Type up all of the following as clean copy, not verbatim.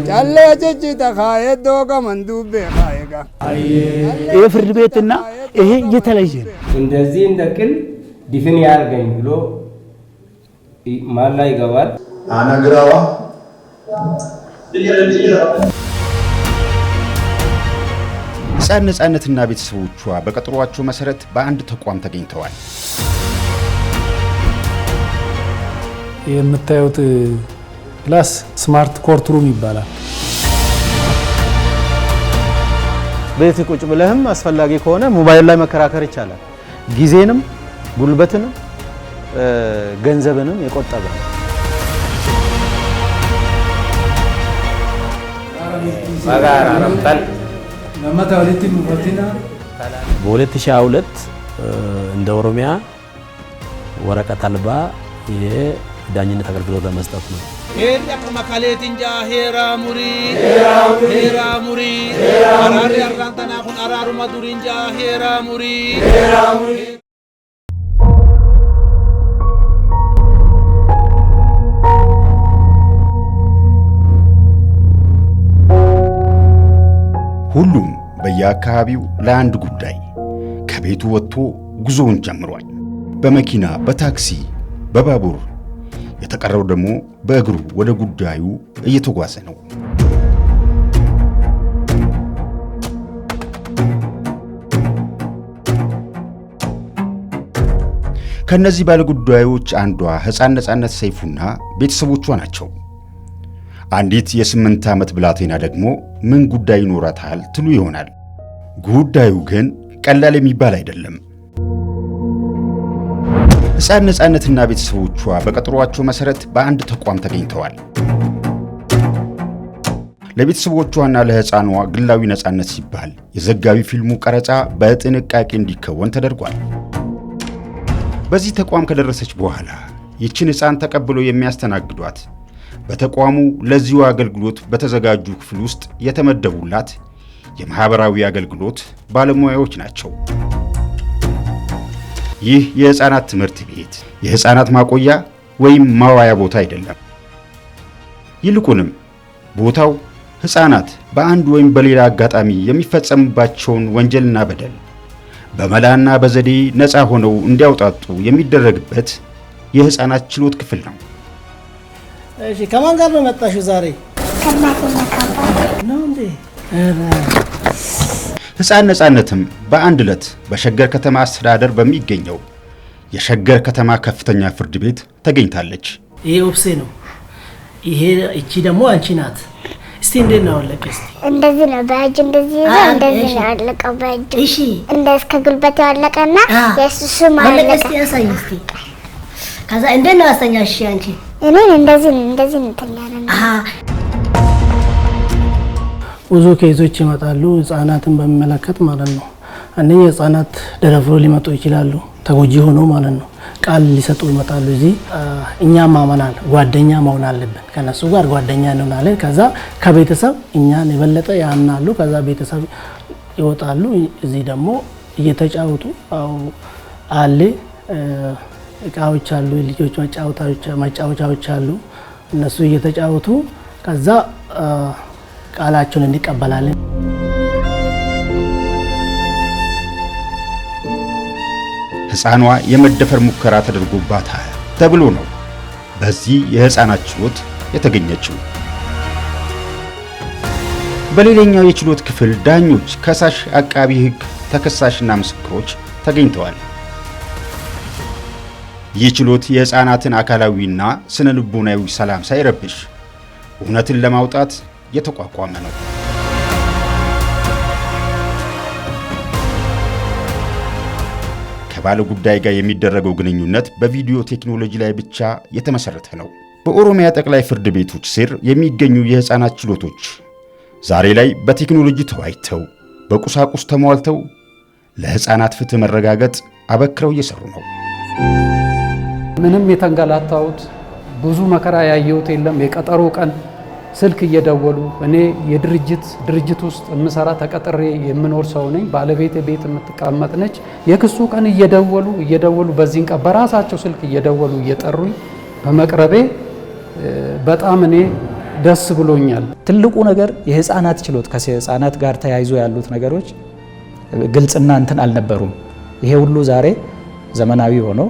ጫለ ጭጭ ተካየ ዶጋ መንዱቤ ካየጋ የፍርድ ቤትና ይሄ የተለየ እንደዚህ እንደቅል ዲፍን ያርገኝ ብሎ ማላ ይገባል አናግራዋ ነፃነትና ቤተሰቦቿ በቀጠሯቸው መሰረት በአንድ ተቋም ተገኝተዋል። የምታዩት ክላስ ስማርት ኮርትሩም ይባላል። ቤት ቁጭ ብለህም አስፈላጊ ከሆነ ሞባይል ላይ መከራከር ይቻላል። ጊዜንም ጉልበትንም ገንዘብንም የቆጠበ ባጋራ ረምጣል በ2022 እንደ ኦሮሚያ ወረቀት አልባ የዳኝነት አገልግሎት ለመስጠት ነው። ሄራሙ መካሌቲንጃ ሄራሙሪ አራሪ አራንተና ኩን አራሩ መዱሪንጃ ሄራሙሪ ሁሉም በየአካባቢው ለአንድ ጉዳይ ከቤቱ ወጥቶ ጉዞውን ጀምሯል። በመኪና፣ በታክሲ፣ በባቡር፣ የተቀረው ደግሞ በእግሩ ወደ ጉዳዩ እየተጓዘ ነው። ከነዚህ ባለጉዳዮች አንዷ ሕፃን ነፃነት ሰይፉና ቤተሰቦቿ ናቸው። አንዲት የ8 ዓመት ብላቴና ደግሞ ምን ጉዳይ ይኖራታል ትሉ ይሆናል። ጉዳዩ ግን ቀላል የሚባል አይደለም። ሕፃን ነፃነትና ቤተሰቦቿ በቀጠሯቸው መሰረት በአንድ ተቋም ተገኝተዋል። ለቤተሰቦቿና ለሕፃኗ ግላዊ ነፃነት ሲባል የዘጋቢ ፊልሙ ቀረጻ በጥንቃቄ እንዲከወን ተደርጓል። በዚህ ተቋም ከደረሰች በኋላ ይችን ሕፃን ተቀብለው የሚያስተናግዷት በተቋሙ ለዚሁ አገልግሎት በተዘጋጁ ክፍል ውስጥ የተመደቡላት የማህበራዊ አገልግሎት ባለሙያዎች ናቸው። ይህ የሕፃናት ትምህርት ቤት የሕፃናት ማቆያ ወይም ማዋያ ቦታ አይደለም። ይልቁንም ቦታው ሕፃናት በአንድ ወይም በሌላ አጋጣሚ የሚፈጸምባቸውን ወንጀልና በደል በመላና በዘዴ ነፃ ሆነው እንዲያውጣጡ የሚደረግበት የሕፃናት ችሎት ክፍል ነው። እሺ ከማን ጋር ነው መጣሽው ዛሬ? ከእናቴና ከአባቴ ነው እንዴ? ሕፃን ነፃነትም በአንድ ዕለት በሸገር ከተማ አስተዳደር በሚገኘው የሸገር ከተማ ከፍተኛ ፍርድ ቤት ተገኝታለች። ይሄ ኦፕሴ ነው። እቺ ደግሞ አንቺ ናት። እስቲ እንዴት ነው አለቀ? እስቲ እንደዚህ ነው በእጅ እንደዚህ ነው እንደዚህ ነው አለቀው በእጅ። እሺ እንደ እስከ ጉልበት ያለቀና የሱስ ማለቀ። እስቲ ያሳይ እስቲ። ከዛ እንዴት ነው አስተኛሽ አንቺ? እኔን እንደዚህ እንተኛለን። ብዙ ኬዞች ይመጣሉ ሕፃናትን በሚመለከት ማለት ነው። አንደኛ ሕፃናት ደረፍሮ ሊመጡ ይችላሉ፣ ተጎጂ ሆኖ ማለት ነው። ቃል ሊሰጡ ይመጣሉ። እዚህ እኛም ማመናል ጓደኛ መሆን አለብን። ከነሱ ጋር ጓደኛ እንሆናለን። ከዛ ከቤተሰብ እኛን የበለጠ ያምናሉ። ከዛ ቤተሰብ ይወጣሉ። እዚህ ደግሞ እየተጫወቱ አለ እቃዎች አሉ፣ ልጆች መጫወቻዎች አሉ። እነሱ እየተጫወቱ ከዛ ቃላቸውን እንቀበላለን። ሕፃኗ የመደፈር ሙከራ ተደርጎባታል ተብሎ ነው በዚህ የሕፃናት ችሎት የተገኘችው። በሌላኛው የችሎት ክፍል ዳኞች፣ ከሳሽ፣ አቃቢ ሕግ፣ ተከሳሽና ምስክሮች ተገኝተዋል። ይህ ችሎት የሕፃናትን አካላዊና ስነ ልቦናዊ ሰላም ሳይረብሽ እውነትን ለማውጣት የተቋቋመ ነው። ከባለ ጉዳይ ጋር የሚደረገው ግንኙነት በቪዲዮ ቴክኖሎጂ ላይ ብቻ የተመሰረተ ነው። በኦሮሚያ ጠቅላይ ፍርድ ቤቶች ስር የሚገኙ የሕፃናት ችሎቶች ዛሬ ላይ በቴክኖሎጂ ተዋይተው በቁሳቁስ ተሟልተው ለሕፃናት ፍትህ መረጋገጥ አበክረው እየሰሩ ነው። ምንም የተንገላታሁት ብዙ መከራ ያየሁት የለም። የቀጠሮ ቀን ስልክ እየደወሉ እኔ ድርጅት ውስጥ የምሰራ ተቀጥሬ የምኖር ሰው ነኝ። ባለቤቴ ቤት የምትቀመጥ ነች። የክሱ ቀን እየደወሉ በዚህን ቀን በራሳቸው ስልክ እየደወሉ እየጠሩኝ በመቅረቤ በጣም እኔ ደስ ብሎኛል። ትልቁ ነገር የህፃናት ችሎት ከህፃናት ጋር ተያይዞ ያሉት ነገሮች ግልጽና እንትን አልነበሩም። ይሄ ሁሉ ዛሬ ዘመናዊ ሆኖ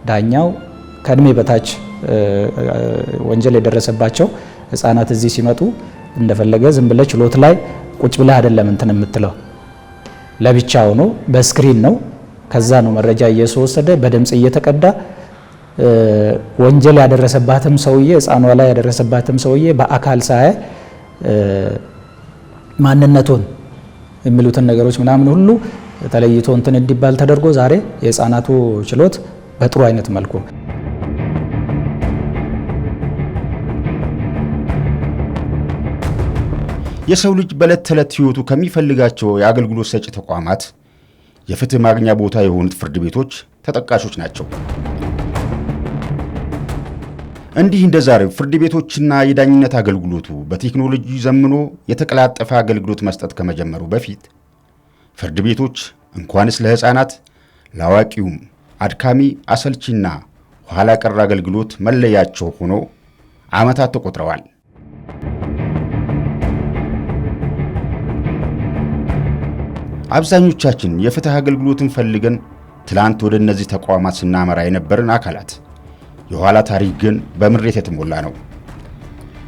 ዳኛው ከእድሜ በታች ወንጀል የደረሰባቸው ህፃናት እዚህ ሲመጡ እንደፈለገ ዝም ብለህ ችሎት ላይ ቁጭ ብለህ አይደለም እንትን የምትለው ለብቻ ሆኖ በስክሪን ነው። ከዛ ነው መረጃ እየወሰደ በድምጽ እየተቀዳ ወንጀል ያደረሰባትም ሰውዬ ህፃኗ ላይ ያደረሰባትም ሰውዬ በአካል ሳይ ማንነቱን የሚሉትን ነገሮች ምናምን ሁሉ ተለይቶ እንትን እንዲባል ተደርጎ ዛሬ የህፃናቱ ችሎት በጥሩ አይነት መልኩ የሰው ልጅ በዕለት ተዕለት ህይወቱ ከሚፈልጋቸው የአገልግሎት ሰጪ ተቋማት የፍትህ ማግኛ ቦታ የሆኑት ፍርድ ቤቶች ተጠቃሾች ናቸው። እንዲህ እንደዛሬው ፍርድ ቤቶችና የዳኝነት አገልግሎቱ በቴክኖሎጂ ዘምኖ የተቀላጠፈ አገልግሎት መስጠት ከመጀመሩ በፊት ፍርድ ቤቶች እንኳንስ ለህፃናት ለአዋቂውም አድካሚ አሰልቺና ኋላ ቀር አገልግሎት መለያቸው ሆኖ ዓመታት ተቆጥረዋል። አብዛኞቻችን የፍትህ አገልግሎትን ፈልገን ትላንት ወደ እነዚህ ተቋማት ስናመራ የነበርን አካላት የኋላ ታሪክ ግን በምሬት የተሞላ ነው።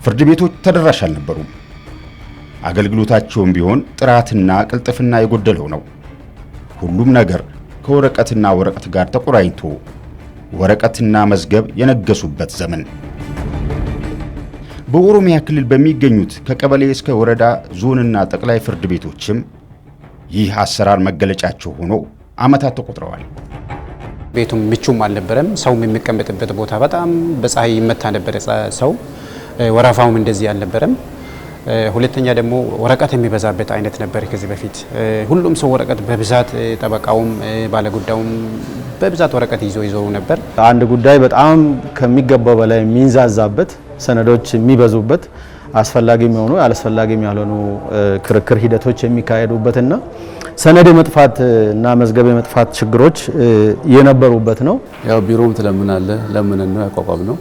ፍርድ ቤቶች ተደራሽ አልነበሩም። አገልግሎታቸውም ቢሆን ጥራትና ቅልጥፍና የጎደለው ነው። ሁሉም ነገር ከወረቀትና ወረቀት ጋር ተቆራኝቶ ወረቀትና መዝገብ የነገሱበት ዘመን። በኦሮሚያ ክልል በሚገኙት ከቀበሌ እስከ ወረዳ ዞንና ጠቅላይ ፍርድ ቤቶችም ይህ አሰራር መገለጫቸው ሆኖ ዓመታት ተቆጥረዋል። ቤቱም ምቹም አልነበረም። ሰውም የሚቀመጥበት ቦታ በጣም በፀሐይ ይመታ ነበር ሰው። ወረፋውም እንደዚህ አልነበረም። ሁለተኛ ደግሞ ወረቀት የሚበዛበት አይነት ነበር ከዚህ በፊት። ሁሉም ሰው ወረቀት በብዛት ጠበቃውም ባለጉዳዩም በብዛት ወረቀት ይዞ ነበር። አንድ ጉዳይ በጣም ከሚገባው በላይ የሚንዛዛበት፣ ሰነዶች የሚበዙበት፣ አስፈላጊ የሚሆኑ ያላስፈላጊ ያልሆኑ ክርክር ሂደቶች የሚካሄዱበትና ሰነድ የመጥፋት እና መዝገብ የመጥፋት ችግሮች የነበሩበት ነው። ያው ቢሮም ተለምናለ ለምነን ነው ያቋቋም ነው።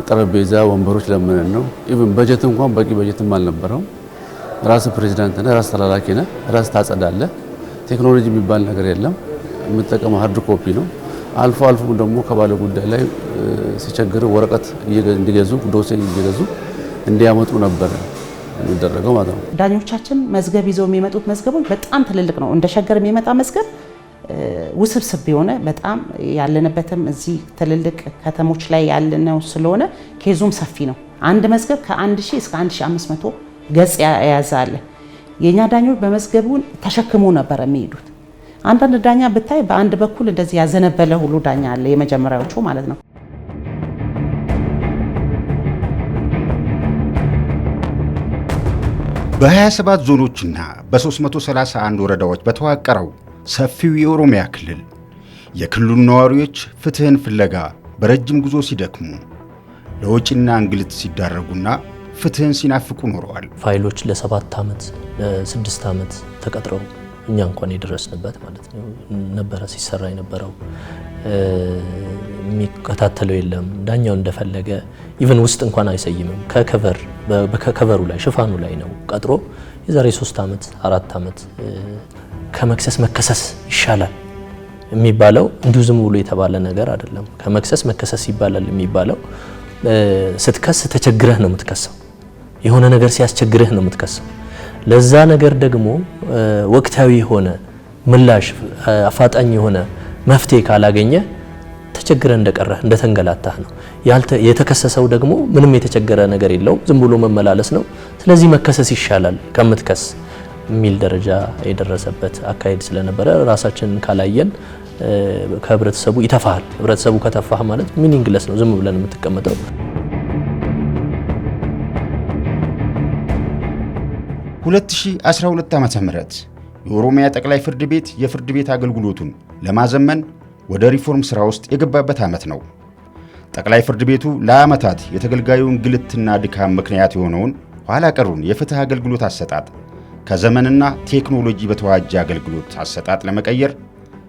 ጠረጴዛ ወንበሮች ለምነን ነው። ኢቭን በጀት እንኳን በቂ በጀትም አልነበረው። ራስ ፕሬዝዳንት ነህ፣ ራስ ተላላኪ ነህ፣ ራስ ታጸዳለህ። ቴክኖሎጂ የሚባል ነገር የለም። የምትጠቀመው ሃርድ ኮፒ ነው። አልፎ አልፎ ደግሞ ከባለ ጉዳይ ላይ ሲቸግር ወረቀት እንዲገዙ ዶሴ እንዲገዙ እንዲያመጡ ነበር የሚደረገው ማለት ነው። ዳኞቻችን መዝገብ ይዘው የሚመጡት መዝገቦች በጣም ትልልቅ ነው። እንደ ሸገር የሚመጣ መዝገብ ውስብስብ የሆነ በጣም ያለንበትም እዚህ ትልልቅ ከተሞች ላይ ያለነው ስለሆነ ኬዙም ሰፊ ነው። አንድ መዝገብ ከ1000 እስከ 1500 ገጽ ያያዛል። የኛ ዳኞች በመዝገቡን ተሸክሞ ነበር የሚሄዱት። አንዳንድ ዳኛ ብታይ በአንድ በኩል እንደዚህ ያዘነበለ ሁሉ ዳኛ አለ፣ የመጀመሪያዎቹ ማለት ነው። በ27 ዞኖችና በ331 ወረዳዎች በተዋቀረው ሰፊው የኦሮሚያ ክልል የክልሉ ነዋሪዎች ፍትህን ፍለጋ በረጅም ጉዞ ሲደክሙ ለወጪና እንግልት ሲዳረጉና ፍትህን ሲናፍቁ ኖረዋል። ፋይሎች ለ7 ዓመት ለ6 ዓመት ተቀጥረው እኛ እንኳን የደረስንበት ማለት ነው ነበረ ሲሰራ የነበረው። የሚከታተለው የለም። ዳኛው እንደፈለገ ኢቭን ውስጥ እንኳን አይሰይምም። ከከቨሩ ላይ ሽፋኑ ላይ ነው ቀጥሮ የዛሬ 3 ዓመት 4 ዓመት ከመክሰስ መከሰስ ይሻላል የሚባለው እንዲሁ ዝም ብሎ የተባለ ነገር አይደለም። ከመክሰስ መከሰስ ይባላል የሚባለው ስትከስ ተቸግረህ ነው የምትከሰው። የሆነ ነገር ሲያስቸግረህ ነው የምትከሰው። ለዛ ነገር ደግሞ ወቅታዊ የሆነ ምላሽ አፋጣኝ የሆነ መፍትሄ ካላገኘ ተቸግረህ እንደቀረህ እንደተንገላታህ ነው። የተከሰሰው ደግሞ ምንም የተቸገረ ነገር የለውም፣ ዝም ብሎ መመላለስ ነው። ስለዚህ መከሰስ ይሻላል ከምትከስ የሚል ደረጃ የደረሰበት አካሄድ ስለነበረ ራሳችንን ካላየን ከህብረተሰቡ ይተፋሃል። ህብረተሰቡ ከተፋህ ማለት ሚኒንግለስ ነው፣ ዝም ብለን የምትቀመጠው። በ2012 ዓ.ም የኦሮሚያ ጠቅላይ ፍርድ ቤት የፍርድ ቤት አገልግሎቱን ለማዘመን ወደ ሪፎርም ስራ ውስጥ የገባበት ዓመት ነው። ጠቅላይ ፍርድ ቤቱ ለዓመታት የተገልጋዩን ግልትና ድካም ምክንያት የሆነውን ኋላ ቀሩን የፍትህ አገልግሎት አሰጣጥ ከዘመንና ቴክኖሎጂ በተዋጀ አገልግሎት አሰጣጥ ለመቀየር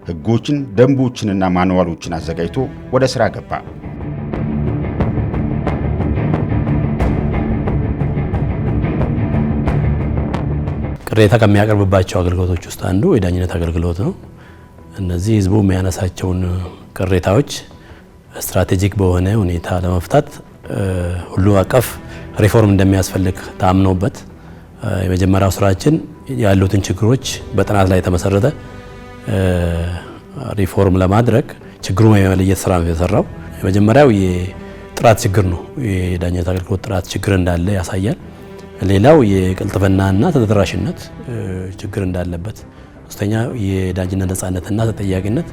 ህጎችን፣ ደንቦችንና ማንዋሎችን አዘጋጅቶ ወደ ስራ ገባ። ቅሬታ ከሚያቀርብባቸው አገልግሎቶች ውስጥ አንዱ የዳኝነት አገልግሎት ነው። እነዚህ ህዝቡ የሚያነሳቸውን ቅሬታዎች ስትራቴጂክ በሆነ ሁኔታ ለመፍታት ሁሉ አቀፍ ሪፎርም እንደሚያስፈልግ ታምኖበት የመጀመሪያው ስራችን ያሉትን ችግሮች በጥናት ላይ የተመሰረተ ሪፎርም ለማድረግ ችግሩን የመለየት ስራ ነው የተሰራው። የመጀመሪያው የጥራት ችግር ነው። የዳኝነት አገልግሎት ጥራት ችግር እንዳለ ያሳያል። ሌላው የቅልጥፍናና ተደራሽነት ችግር እንዳለበት፣ ሶስተኛ የዳኝነት ነጻነትና ተጠያቂነት፣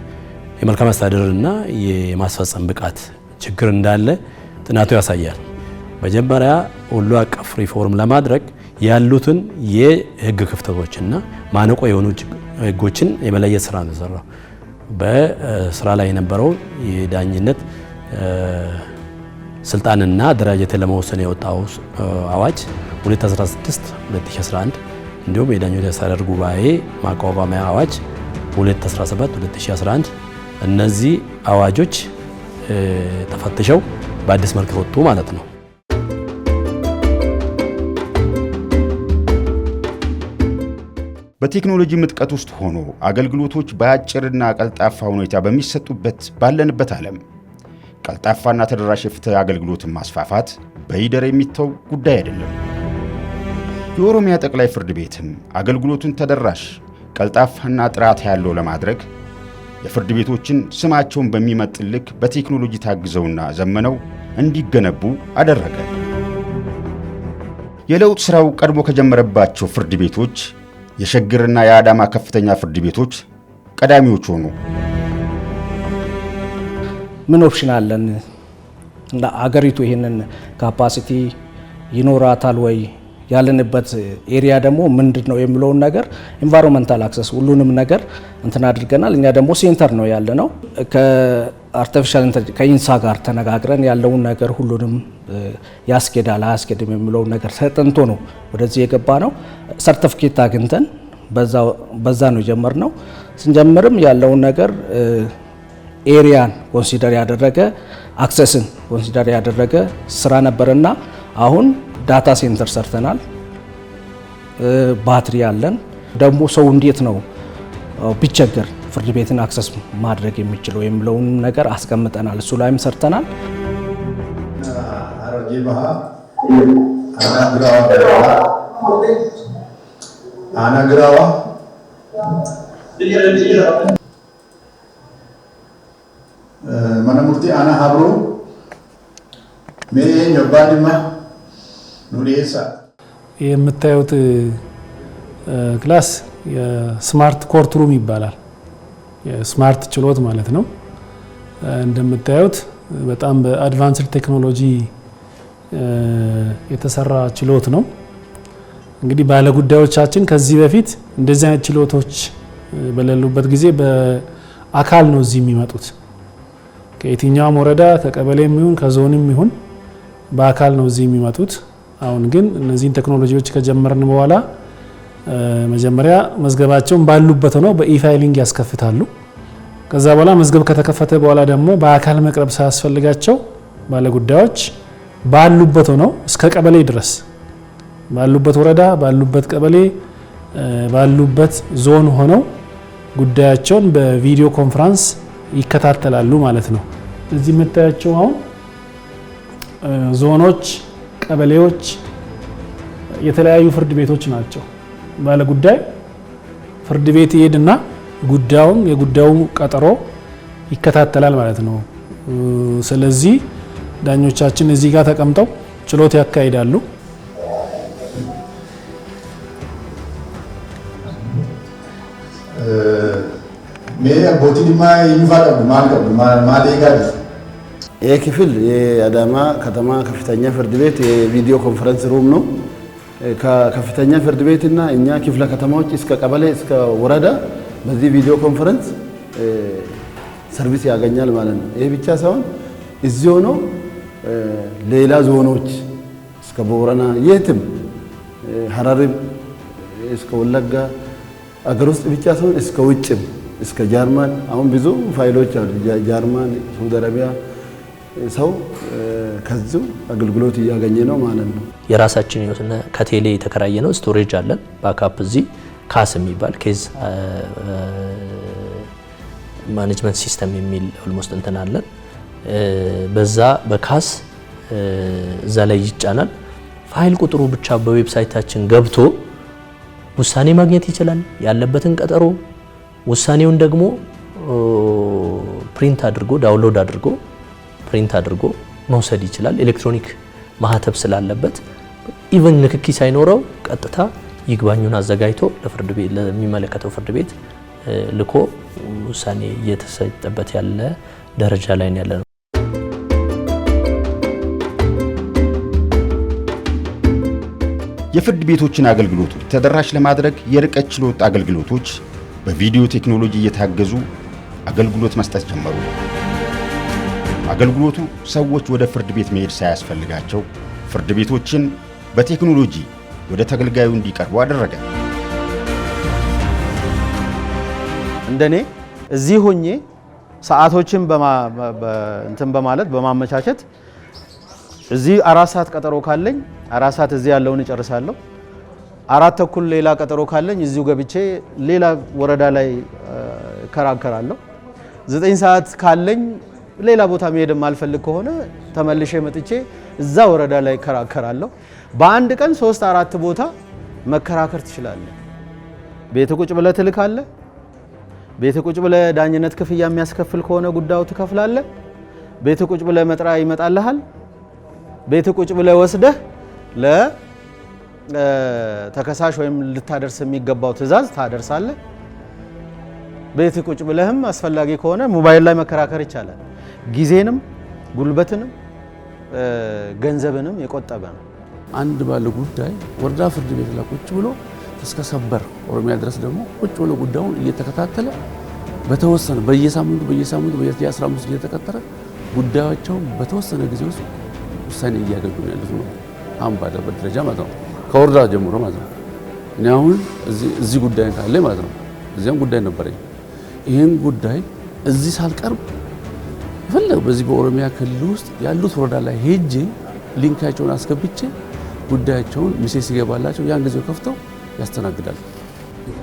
የመልካም አስተዳደርና የማስፈጸም ብቃት ችግር እንዳለ ጥናቱ ያሳያል። መጀመሪያ ሁሉ አቀፍ ሪፎርም ለማድረግ ያሉትን የህግ ክፍተቶችና ማነቆ የሆኑ ህጎችን የመለየት ስራ ነው የተሰራው። በስራ ላይ የነበረው የዳኝነት ስልጣንና አደራጀትን ለመወሰን የወጣው አዋጅ 216/2011 እንዲሁም የዳኞች አስተዳደር ጉባኤ ማቋቋሚያ አዋጅ 217/2011 እነዚህ አዋጆች ተፈትሸው በአዲስ መልክ ወጡ ማለት ነው። በቴክኖሎጂ ምጥቀት ውስጥ ሆኖ አገልግሎቶች በአጭርና ቀልጣፋ ሁኔታ በሚሰጡበት ባለንበት ዓለም ቀልጣፋና ተደራሽ የፍትህ አገልግሎትን ማስፋፋት በይደር የሚተው ጉዳይ አይደለም። የኦሮሚያ ጠቅላይ ፍርድ ቤትም አገልግሎቱን ተደራሽ፣ ቀልጣፋና ጥራት ያለው ለማድረግ የፍርድ ቤቶችን ስማቸውን በሚመጥን ልክ በቴክኖሎጂ ታግዘውና ዘመነው እንዲገነቡ አደረገ። የለውጥ ስራው ቀድሞ ከጀመረባቸው ፍርድ ቤቶች የሸገርና የአዳማ ከፍተኛ ፍርድ ቤቶች ቀዳሚዎች ሆኑ። ምን ኦፕሽን አለን? እንደ አገሪቱ ይሄንን ካፓሲቲ ይኖራታል ወይ? ያለንበት ኤሪያ ደግሞ ምንድነው የሚለውን ነገር ኢንቫይሮንመንታል አክሰስ ሁሉንም ነገር እንትን አድርገናል። እኛ ደግሞ ሴንተር ነው ያለነው። ከአርቲፊሻል ኢንተለጀንስ ከኢንሳ ጋር ተነጋግረን ያለውን ነገር ሁሉንም ያስኬዳል አያስኬድም የሚለውን ነገር ተጠንቶ ነው ወደዚህ የገባ ነው። ሰርቲፊኬት አግኝተን በዛ ነው የጀመርነው። ስንጀምርም ያለውን ነገር ኤሪያን ኮንሲደር ያደረገ አክሰስን ኮንሲደር ያደረገ ስራ ነበርና አሁን ዳታ ሴንተር ሰርተናል። ባትሪ አለን። ደግሞ ሰው እንዴት ነው ቢቸገር ፍርድ ቤትን አክሰስ ማድረግ የሚችለው የሚለውን ነገር አስቀምጠናል። እሱ ላይም ሰርተናል። አናግራዋ መነሙርቲ አና ሀብሮ ሜን ባድማ ኑሪሳ የምታዩት ክላስ የስማርት ኮርትሩም ይባላል። የስማርት ችሎት ማለት ነው። እንደምታዩት በጣም በአድቫንስድ ቴክኖሎጂ የተሰራ ችሎት ነው። እንግዲህ ባለጉዳዮቻችን ከዚህ በፊት እንደዚህ አይነት ችሎቶች በሌሉበት ጊዜ በአካል ነው እዚህ የሚመጡት። ከየትኛውም ወረዳ ከቀበሌም ይሁን ከዞንም ይሁን በአካል ነው እዚህ የሚመጡት። አሁን ግን እነዚህን ቴክኖሎጂዎች ከጀመርን በኋላ መጀመሪያ መዝገባቸውን ባሉበት ሆነው በኢፋይሊንግ ያስከፍታሉ። ከዛ በኋላ መዝገብ ከተከፈተ በኋላ ደግሞ በአካል መቅረብ ሳያስፈልጋቸው ባለጉዳዮች ባሉበት ሆነው እስከ ቀበሌ ድረስ ባሉበት ወረዳ፣ ባሉበት ቀበሌ፣ ባሉበት ዞን ሆነው ጉዳያቸውን በቪዲዮ ኮንፈረንስ ይከታተላሉ ማለት ነው። እዚህ የምታያቸው አሁን ዞኖች፣ ቀበሌዎች፣ የተለያዩ ፍርድ ቤቶች ናቸው። ባለጉዳይ ፍርድ ቤት ይሄድና የጉዳዩ ቀጠሮ ይከታተላል ማለት ነው። ስለዚህ ዳኞቻችን እዚህ ጋር ተቀምጠው ችሎት ያካሂዳሉ። ይህ ክፍል የአዳማ ከተማ ከፍተኛ ፍርድ ቤት የቪዲዮ ኮንፈረንስ ሩም ነው። ከከፍተኛ ፍርድ ቤትና እኛ ክፍለ ከተማዎች እስከ ቀበሌ እስከ ወረዳ በዚህ ቪዲዮ ኮንፈረንስ ሰርቪስ ያገኛል ማለት ነው። ይህ ብቻ ሳይሆን እዚህ ሆኖ ሌላ ዞኖች እስከ ቦረና የትም ሀረርም እስከ ወለጋ አገር ውስጥ ብቻ ሳይሆን እስከ ውጭም እስከ ጀርመን አሁን ብዙ ፋይሎች አሉ። ጀርመን፣ ሳውዲ አረቢያ ሰው ከዚሁ አገልግሎት እያገኘ ነው ማለት ነው። የራሳችን የሆነ ከቴሌ የተከራየ ነው ስቶሬጅ አለን። ባካፕ እዚህ ካስ የሚባል ኬዝ ማኔጅመንት ሲስተም የሚል ኦልሞስት እንትን አለን። በዛ በካስ እዛ ላይ ይጫናል። ፋይል ቁጥሩ ብቻ በዌብሳይታችን ገብቶ ውሳኔ ማግኘት ይችላል። ያለበትን ቀጠሮ ውሳኔውን ደግሞ ፕሪንት አድርጎ ዳውንሎድ አድርጎ ፕሪንት አድርጎ መውሰድ ይችላል። ኤሌክትሮኒክ ማህተብ ስላለበት ኢቭን ንክኪ ሳይኖረው ቀጥታ ይግባኙን አዘጋጅቶ ለፍርድ ቤት ለሚመለከተው ፍርድ ቤት ልኮ ውሳኔ እየተሰጠበት ያለ ደረጃ ላይ ነው ያለነው። የፍርድ ቤቶችን አገልግሎቶች ተደራሽ ለማድረግ የርቀት ችሎት አገልግሎቶች በቪዲዮ ቴክኖሎጂ እየታገዙ አገልግሎት መስጠት ጀመሩ። አገልግሎቱ ሰዎች ወደ ፍርድ ቤት መሄድ ሳያስፈልጋቸው ፍርድ ቤቶችን በቴክኖሎጂ ወደ ተገልጋዩ እንዲቀርቡ አደረገ። እንደኔ እዚህ ሆኜ ሰዓቶችን በማለት በማመቻቸት እዚህ 4 ሰዓት ቀጠሮ ካለኝ 4 ሰዓት እዚህ ያለውን እጨርሳለሁ። 4 ተኩል ሌላ ቀጠሮ ካለኝ እዚሁ ገብቼ ሌላ ወረዳ ላይ እከራከራለሁ። 9 ሰዓት ካለኝ ሌላ ቦታ መሄድ የማልፈልግ ከሆነ ተመልሼ መጥቼ እዛ ወረዳ ላይ እከራከራለሁ። በአንድ ቀን 3-4 ቦታ መከራከር ትችላለህ። ቤት ቁጭ ብለህ ትልካለህ። ቤት ቁጭ ብለህ ዳኝነት ክፍያ የሚያስከፍል ከሆነ ጉዳዩ ትከፍላለህ። ቤት ቁጭ ብለህ መጥራ ይመጣልሃል። ቤት ቁጭ ብለህ ወስደህ ለተከሳሽ ወይም ልታደርስ የሚገባው ትዕዛዝ ታደርሳለህ። ቤት ቁጭ ብለህም አስፈላጊ ከሆነ ሞባይል ላይ መከራከር ይቻላል። ጊዜንም ጉልበትንም ገንዘብንም የቆጠበ ነው። አንድ ባለ ጉዳይ ወረዳ ፍርድ ቤት ላይ ቁጭ ብሎ እስከ ሰበር ኦሮሚያ ድረስ ደግሞ ቁጭ ብሎ ጉዳዩን እየተከታተለ በተወሰነ በየሳምንቱ በየ15 እየተቀጠረ ጉዳያቸው በተወሰነ ጊዜ ውስጥ ውሳኔ እያገኙ ነው ያሉት ነው። አሁን ባለበት ደረጃ ማለት ነው። ከወረዳ ጀምሮ ማለት ነው። እኔ አሁን እዚህ ጉዳይ ካለ ማለት ነው እዚያም ጉዳይ ነበረኝ። ይሄን ጉዳይ እዚህ ሳልቀርብ ፈለግ በዚህ በኦሮሚያ ክልል ውስጥ ያሉት ወረዳ ላይ ሄጄ ሊንካቸውን አስገብቼ ጉዳያቸውን ሚሴስ ይገባላቸው ያን ጊዜው ከፍተው ያስተናግዳሉ።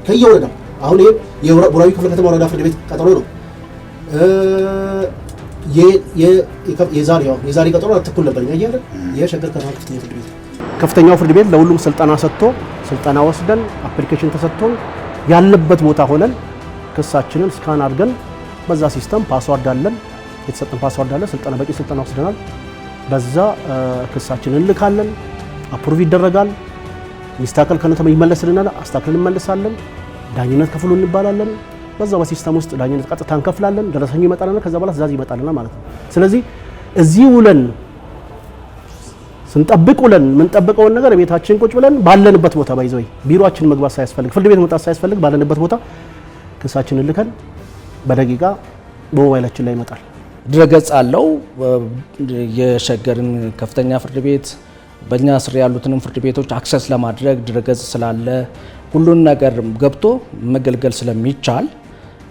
ከየወረዳው አሁን ይሄ የቡራዩ ክፍለ ከተማ ወረዳ ፍርድ ቤት ቀጠሮ ነው። የዛሬ ቀጠሮ 4 ተኩል ነበር ያያለ የሸገር ከተማ ከፍተኛ ፍርድ ቤት ከፍተኛው ፍርድ ቤት ለሁሉም ስልጠና ሰጥቶ ስልጠና ወስደን አፕሊኬሽን ተሰጥቶን ያለበት ቦታ ሆነን ክሳችንን ስካን አድርገን በዛ ሲስተም ፓስዋርድ አለን የተሰጠን ፓስዋርድ አለ። ስልጠና በቂ ስልጠና ወስደናል። በዛ ክሳችንን እንልካለን። አፕሩቭ ይደረጋል። ሚስተካከል ከነተም ይመለስልናል። አስተካክለን እንመለሳለን። ዳኝነት ከፍሉ እንባላለን። በዛው በሲስተም ውስጥ ዳኝነት ቀጥታ እንከፍላለን። ደረሰኝ ይመጣልና ከዛ በኋላ ትዕዛዝ ይመጣልና ማለት ነው። ስለዚህ እዚህ ውለን ስንጠብቅ ውለን የምንጠብቀውን ነገር ቤታችን ቁጭ ብለን ባለንበት ቦታ ባይዘው ቢሮአችን መግባት ሳያስፈልግ ፍርድ ቤት መውጣት ሳያስፈልግ ባለንበት ቦታ ክሳችንን ልከን በደቂቃ በሞባይላችን ላይ ይመጣል። ድረገጽ አለው። የሸገርን ከፍተኛ ፍርድ ቤት በእኛ ስር ያሉትንም ፍርድ ቤቶች አክሰስ ለማድረግ ድረገጽ ስላለ ሁሉን ነገር ገብቶ መገልገል ስለሚቻል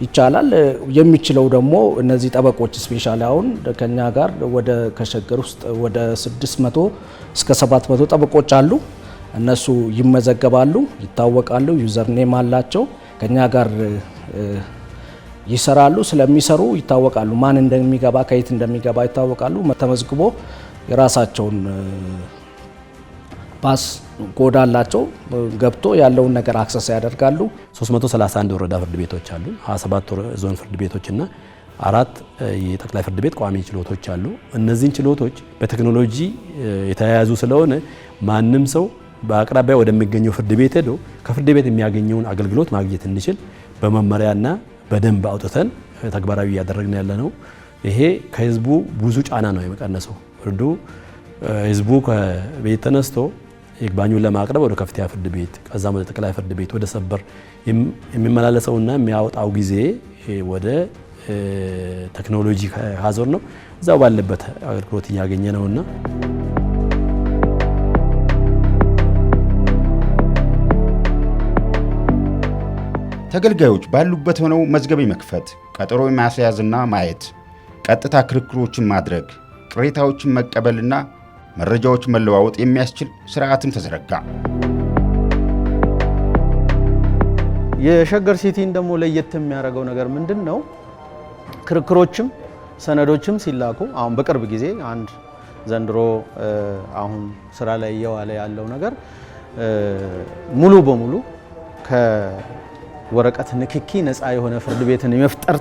ይቻላል። የሚችለው ደግሞ እነዚህ ጠበቆች ስፔሻሊ አሁን ከኛ ጋር ወደ ከሸገር ውስጥ ወደ 600 እስከ 700 ጠበቆች አሉ። እነሱ ይመዘገባሉ፣ ይታወቃሉ፣ ዩዘር ኔም አላቸው። ከኛ ጋር ይሰራሉ። ስለሚሰሩ ይታወቃሉ። ማን እንደሚገባ ከየት እንደሚገባ ይታወቃሉ። ተመዝግቦ የራሳቸውን ፓስ ኮድ አላቸው። ገብቶ ያለውን ነገር አክሰስ ያደርጋሉ። 331 ወረዳ ፍርድ ቤቶች አሉ። 27 ዞን ፍርድ ቤቶችና 4 የጠቅላይ ፍርድ ቤት ቋሚ ችሎቶች አሉ። እነዚህን ችሎቶች በቴክኖሎጂ የተያያዙ ስለሆነ ማንም ሰው በአቅራቢያ ወደሚገኘው ፍርድ ቤት ሄዶ ከፍርድ ቤት የሚያገኘውን አገልግሎት ማግኘት እንዲችል በመመሪያና በደንብ አውጥተን ተግባራዊ እያደረግን ያለ ነው። ይሄ ከህዝቡ ብዙ ጫና ነው የመቀነሰው። ፍርዱ ህዝቡ ከቤት ተነስቶ ይግባኙን ለማቅረብ ወደ ከፍተኛ ፍርድ ቤት ከዛም ወደ ጠቅላይ ፍርድ ቤት ወደ ሰበር የሚመላለሰውና የሚያወጣው ጊዜ ወደ ቴክኖሎጂ ካዞር ነው እዛው ባለበት አገልግሎት እያገኘ ነውና ተገልጋዮች ባሉበት ሆነው መዝገብ መክፈት፣ ቀጠሮ ማስያዝና ማየት፣ ቀጥታ ክርክሮችን ማድረግ ቅሬታዎችን መቀበልና መረጃዎች መለዋወጥ የሚያስችል ስርዓትም ተዘረጋ። የሸገር ሲቲን ደግሞ ለየት የሚያደርገው ነገር ምንድነው? ክርክሮችም ሰነዶችም ሲላኩ አሁን በቅርብ ጊዜ አንድ ዘንድሮ አሁን ስራ ላይ እየዋለ ያለው ነገር ሙሉ በሙሉ ከወረቀት ንክኪ ነፃ የሆነ ፍርድ ቤትን የመፍጠር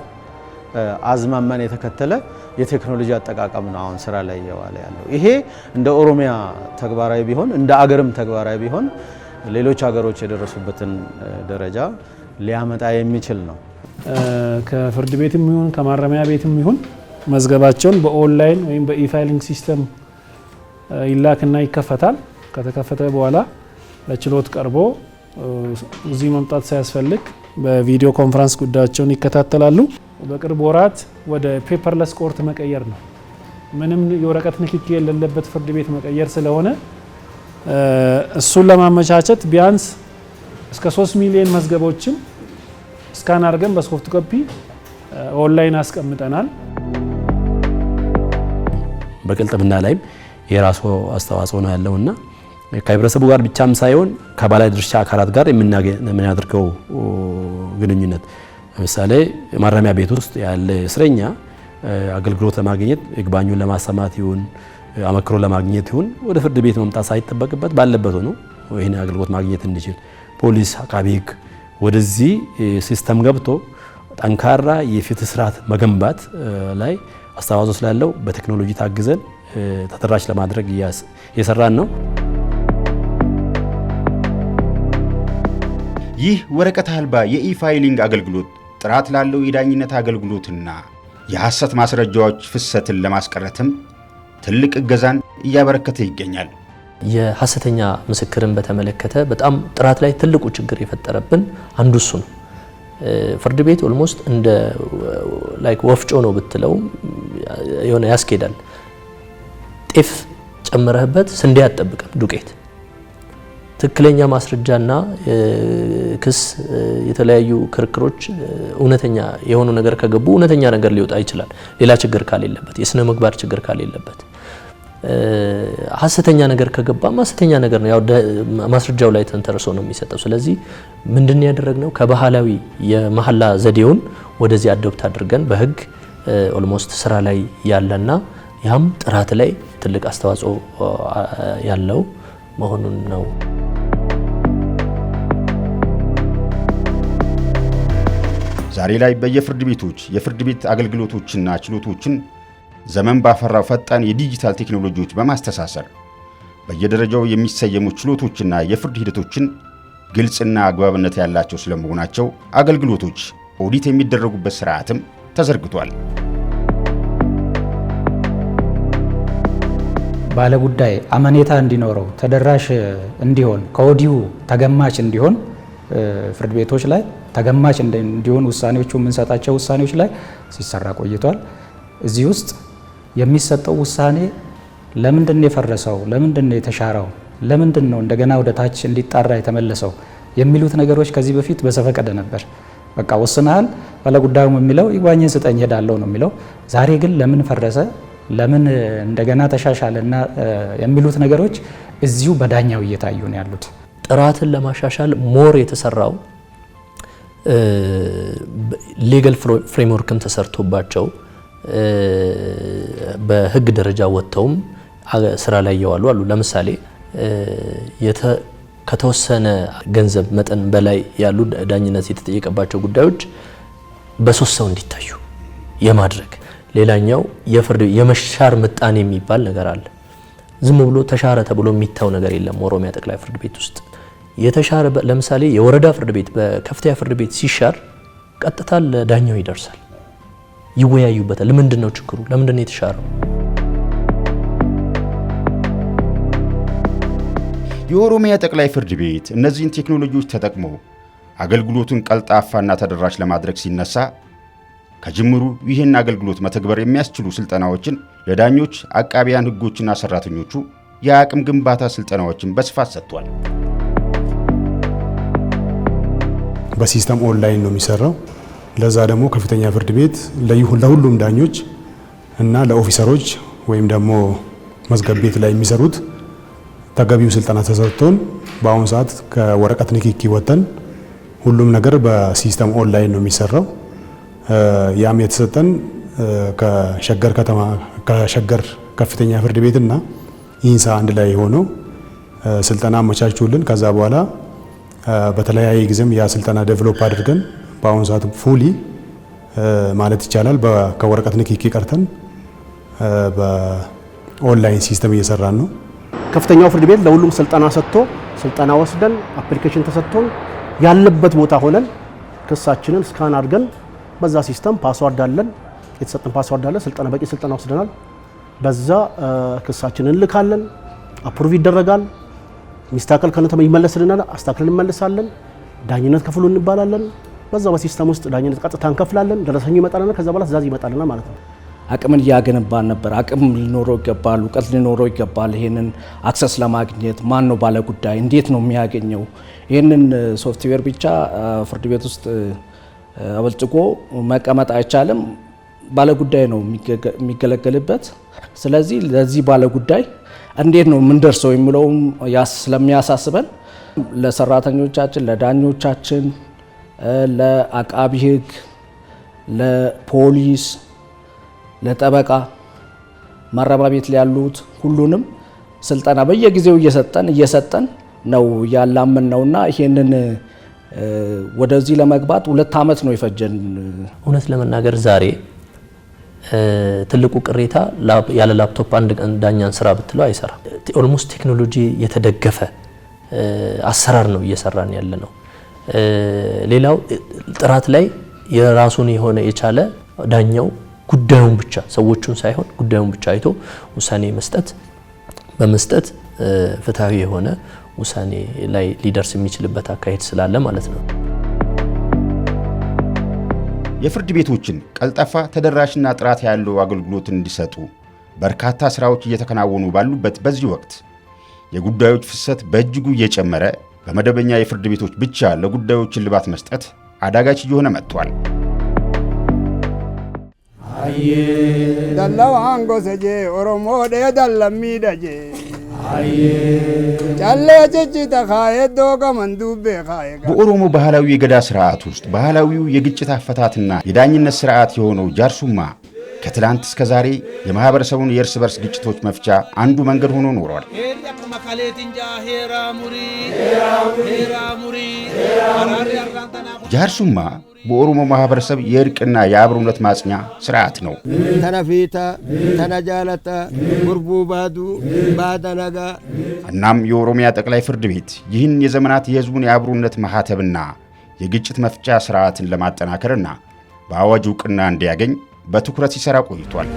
አዝማሚያን የተከተለ የቴክኖሎጂ አጠቃቀም ነው አሁን ስራ ላይ እየዋለ ያለው። ይሄ እንደ ኦሮሚያ ተግባራዊ ቢሆን እንደ አገርም ተግባራዊ ቢሆን ሌሎች ሀገሮች የደረሱበትን ደረጃ ሊያመጣ የሚችል ነው። ከፍርድ ቤትም ይሁን ከማረሚያ ቤትም ይሁን መዝገባቸውን በኦንላይን ወይም በኢፋይሊንግ ሲስተም ይላክና ይከፈታል። ከተከፈተ በኋላ ለችሎት ቀርቦ እዚህ መምጣት ሳያስፈልግ በቪዲዮ ኮንፈረንስ ጉዳያቸውን ይከታተላሉ። በቅርብ ወራት ወደ ፔፐርለስ ኮርት መቀየር ነው። ምንም የወረቀት ንክኪ የሌለበት ፍርድ ቤት መቀየር ስለሆነ እሱን ለማመቻቸት ቢያንስ እስከ 3 ሚሊዮን መዝገቦችን ስካን አድርገን በሶፍት ኮፒ ኦንላይን አስቀምጠናል። በቅልጥፍና ላይም የራሱ አስተዋጽኦ ነው ያለውና ከህብረተሰቡ ጋር ብቻም ሳይሆን ከባለ ድርሻ አካላት ጋር የምናደርገው ግንኙነት ለምሳሌ ማረሚያ ቤት ውስጥ ያለ እስረኛ አገልግሎት ለማግኘት ይግባኙን ለማሰማት ይሁን አመክሮ ለማግኘት ይሁን ወደ ፍርድ ቤት መምጣት ሳይጠበቅበት ባለበት ሆኖ ይሄን አገልግሎት ማግኘት እንዲችል ፖሊስ፣ አቃቤ ሕግ ወደዚህ ሲስተም ገብቶ ጠንካራ የፍትህ ስርዓት መገንባት ላይ አስተዋጽኦ ስላለው በቴክኖሎጂ ታግዘን ተደራሽ ለማድረግ እየሰራን ነው። ይህ ወረቀት አልባ የኢፋይሊንግ አገልግሎት ጥራት ላለው የዳኝነት አገልግሎትና የሐሰት ማስረጃዎች ፍሰትን ለማስቀረትም ትልቅ እገዛን እያበረከተ ይገኛል። የሐሰተኛ ምስክርን በተመለከተ በጣም ጥራት ላይ ትልቁ ችግር የፈጠረብን አንዱ እሱ ነው። ፍርድ ቤት ኦልሞስት እንደ ላይክ ወፍጮ ነው ብትለው የሆነ ያስኬዳል። ጤፍ ጨምረህበት ስንዴ አትጠብቅም፣ ዱቄት። ትክክለኛ ማስረጃና ክስ የተለያዩ ክርክሮች እውነተኛ የሆኑ ነገር ከገቡ እውነተኛ ነገር ሊወጣ ይችላል፣ ሌላ ችግር ካሌለበት፣ የስነ ምግባር ችግር ካሌለበት። ሐሰተኛ ነገር ከገባም ሐሰተኛ ነገር ነው፣ ያው ማስረጃው ላይ ተንተርሶ ነው የሚሰጠው። ስለዚህ ምንድን ያደረግነው ከባህላዊ የመሐላ ዘዴውን ወደዚህ አዶፕት አድርገን በህግ ኦልሞስት ስራ ላይ ያለና ያም ጥራት ላይ ትልቅ አስተዋጽኦ ያለው መሆኑን ነው። ዛሬ ላይ በየፍርድ ቤቶች የፍርድ ቤት አገልግሎቶችና ችሎቶችን ዘመን ባፈራው ፈጣን የዲጂታል ቴክኖሎጂዎች በማስተሳሰር በየደረጃው የሚሰየሙ ችሎቶችና የፍርድ ሂደቶችን ግልጽና አግባብነት ያላቸው ስለመሆናቸው አገልግሎቶች ኦዲት የሚደረጉበት ስርዓትም ተዘርግቷል። ባለጉዳይ አመኔታ እንዲኖረው ተደራሽ እንዲሆን ከወዲሁ ተገማች እንዲሆን ፍርድ ቤቶች ላይ ተገማች እንዲሆን ውሳኔዎቹ የምንሰጣቸው ውሳኔዎች ላይ ሲሰራ ቆይቷል። እዚህ ውስጥ የሚሰጠው ውሳኔ ለምንድን ነው የፈረሰው፣ ለምንድን ነው የተሻረው፣ ለምንድን ነው እንደገና ወደ ታች እንዲጣራ የተመለሰው የሚሉት ነገሮች ከዚህ በፊት በዘፈቀደ ነበር። በቃ ወስናል፣ ባለጉዳዩም የሚለው ይግባኝን ስጠኝ ሄዳለሁ ነው የሚለው። ዛሬ ግን ለምን ፈረሰ፣ ለምን እንደገና ተሻሻለና የሚሉት ነገሮች እዚሁ በዳኛው እየታዩ ነው ያሉት። ጥራትን ለማሻሻል ሞር የተሰራው ሌጋል ፍሬምወርክም ተሰርቶባቸው በህግ ደረጃ ወጥተውም ስራ ላይ እየዋሉ አሉ። ለምሳሌ ከተወሰነ ገንዘብ መጠን በላይ ያሉ ዳኝነት የተጠየቀባቸው ጉዳዮች በሶስት ሰው እንዲታዩ የማድረግ ሌላኛው የመሻር ምጣኔ የሚባል ነገር አለ። ዝም ብሎ ተሻረ ተብሎ የሚታው ነገር የለም። ኦሮሚያ ጠቅላይ ፍርድ ቤት ውስጥ የተሻረ ለምሳሌ የወረዳ ፍርድ ቤት በከፍተኛ ፍርድ ቤት ሲሻር ቀጥታ ለዳኛው ይደርሳል፣ ይወያዩበታል። ለምንድን ነው ችግሩ? ለምንድን ነው የተሻረው? የኦሮሚያ ጠቅላይ ፍርድ ቤት እነዚህን ቴክኖሎጂዎች ተጠቅሞ አገልግሎቱን ቀልጣፋና ተደራሽ ለማድረግ ሲነሳ ከጅምሩ ይህን አገልግሎት መተግበር የሚያስችሉ ስልጠናዎችን ለዳኞች፣ አቃቢያን ህጎችና ሰራተኞቹ የአቅም ግንባታ ስልጠናዎችን በስፋት ሰጥቷል። በሲስተም ኦንላይን ነው የሚሰራው። ለዛ ደግሞ ከፍተኛ ፍርድ ቤት ለሁሉም ዳኞች እና ለኦፊሰሮች ወይም ደግሞ መዝገብ ቤት ላይ የሚሰሩት ተገቢው ስልጠና ተሰጥቶን በአሁኑ ሰዓት ከወረቀት ንክኪ ወጥተን ሁሉም ነገር በሲስተም ኦንላይን ነው የሚሰራው። ያም የተሰጠን ከሸገር ከፍተኛ ፍርድ ቤትና ኢንሳ አንድ ላይ ሆኖ ስልጠና አመቻቹልን። ከዛ በኋላ በተለያየ ጊዜም ያ ስልጠና ዴቨሎፕ አድርገን በአሁኑ ሰዓት ፉሊ ማለት ይቻላል ከወረቀት ንክኪ ቀርተን በኦንላይን ሲስተም እየሰራን ነው። ከፍተኛው ፍርድ ቤት ለሁሉም ስልጠና ሰጥቶ ስልጠና ወስደን አፕሊኬሽን ተሰጥቶን ያለበት ቦታ ሆነን ክሳችንን ስካን አድርገን በዛ ሲስተም ፓስዋርድ አለን፣ የተሰጠን ፓስዋርድ አለ። ስልጠና በቂ ስልጠና ወስደናል። በዛ ክሳችንን እንልካለን፣ አፕሩቭ ይደረጋል። ሚስተካከል ከነተመ ይመለስልናል፣ አስተካክለን እንመልሳለን። ዳኝነት ክፍሉ እንባላለን። በዛ በሲስተም ውስጥ ዳኝነት ቀጥታ እንከፍላለን። ደረሰኙ ይመጣልና ከዛ በኋላ ትዕዛዝ ይመጣልና ማለት ነው። አቅምን እያገነባን ነበር። አቅም ሊኖረው ይገባል፣ እውቀት ሊኖረው ይገባል። ይሄንን አክሰስ ለማግኘት ማን ነው ባለ ጉዳይ፣ እንዴት ነው የሚያገኘው? ይሄንን ሶፍትዌር ብቻ ፍርድ ቤት ውስጥ አበልጽጎ መቀመጥ አይቻልም። ባለ ጉዳይ ነው የሚገለገልበት። ስለዚህ ለዚህ ባለ ጉዳይ እንዴት ነው የምንደርሰው የሚለውም ስለሚያሳስበን ለሰራተኞቻችን፣ ለዳኞቻችን፣ ለአቃቢ ሕግ፣ ለፖሊስ፣ ለጠበቃ፣ ማረሚያ ቤት ላይ ያሉት ሁሉንም ስልጠና በየጊዜው እየሰጠን ነው ያላምን ነውና ይሄንን ወደዚህ ለመግባት 2 ዓመት ነው የፈጀን። እውነት ለመናገር ዛሬ ትልቁ ቅሬታ ያለ ላፕቶፕ አንድ ቀን ዳኛን ስራ ብትለው አይሰራም። ኦልሞስት ቴክኖሎጂ የተደገፈ አሰራር ነው እየሰራን ያለ ነው። ሌላው ጥራት ላይ የራሱን የሆነ የቻለ ዳኛው ጉዳዩን ብቻ ሰዎቹን ሳይሆን ጉዳዩን ብቻ አይቶ ውሳኔ በመስጠት ፍትሃዊ የሆነ ውሳኔ ላይ ሊደርስ የሚችልበት አካሄድ ስላለ ማለት ነው። የፍርድ ቤቶችን ቀልጣፋ ተደራሽና ጥራት ያለው አገልግሎት እንዲሰጡ በርካታ ስራዎች እየተከናወኑ ባሉበት በዚህ ወቅት የጉዳዮች ፍሰት በእጅጉ እየጨመረ በመደበኛ የፍርድ ቤቶች ብቻ ለጉዳዮች እልባት መስጠት አዳጋች እየሆነ መጥቷል። ደላው አንጎ ሰጄ ኦሮሞ ደለሚ ደጄ ጫሌ ጭጭ ተካየ ዶጋ መንዱቤ ካየ በኦሮሞ ባህላዊ የገዳ ስርዓት ውስጥ ባህላዊው የግጭት አፈታትና የዳኝነት ስርዓት የሆነው ጃርሱማ ከትላንት እስከ ዛሬ የማህበረሰቡን የእርስ በርስ ግጭቶች መፍቻ አንዱ መንገድ ሆኖ ኖሯል። ጃርሱማ በኦሮሞ ማህበረሰብ የእርቅና የአብሮነት ማጽኛ ስርዓት ነው። ተነፊታ ተነጃለታ ጉርቡ ባዱ ባዳናጋ። እናም የኦሮሚያ ጠቅላይ ፍርድ ቤት ይህን የዘመናት የህዝቡን የአብሮነት ማህተብና የግጭት መፍቻ ስርዓትን ለማጠናከርና በአዋጅ ዕውቅና እንዲያገኝ በትኩረት ሲሰራ ቆይቷል።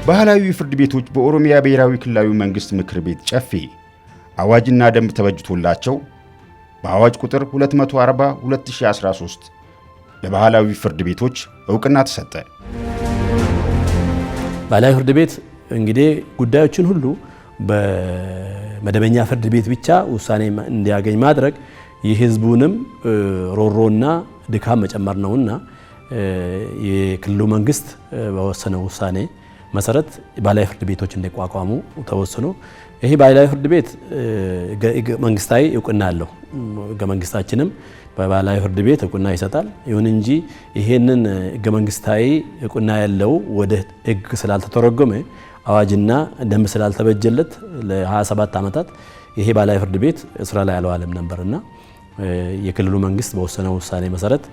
ባህላዊ ፍርድ ቤቶች በኦሮሚያ ብሔራዊ ክልላዊ መንግስት ምክር ቤት ጨፌ አዋጅና ደንብ ተበጅቶላቸው በአዋጅ ቁጥር 240/2013 ለባህላዊ ፍርድ ቤቶች ዕውቅና ተሰጠ። ባህላዊ ፍርድ ቤት እንግዲህ ጉዳዮችን ሁሉ በመደበኛ ፍርድ ቤት ብቻ ውሳኔ እንዲያገኝ ማድረግ የህዝቡንም ሮሮና ድካም መጨመር ነውና የክልሉ መንግስት በወሰነው ውሳኔ መሰረት ባህላዊ ፍርድ ቤቶች እንዲቋቋሙ ተወስኖ ይሄ ባህላዊ ፍርድ ቤት መንግስታዊ ዕውቅና አለው። ህገ መንግስታችንም በባህላዊ ፍርድ ቤት ዕውቅና ይሰጣል። ይሁን እንጂ ይሄንን ህገ መንግስታዊ ዕውቅና ያለው ወደ ህግ ስላልተተረጎመ አዋጅና ደንብ ስላልተበጀለት ለ27 ዓመታት ይሄ ባህላዊ ፍርድ ቤት ስራ ላይ አልዋለም ነበርና የክልሉ መንግስት በወሰነው ውሳኔ መሰረት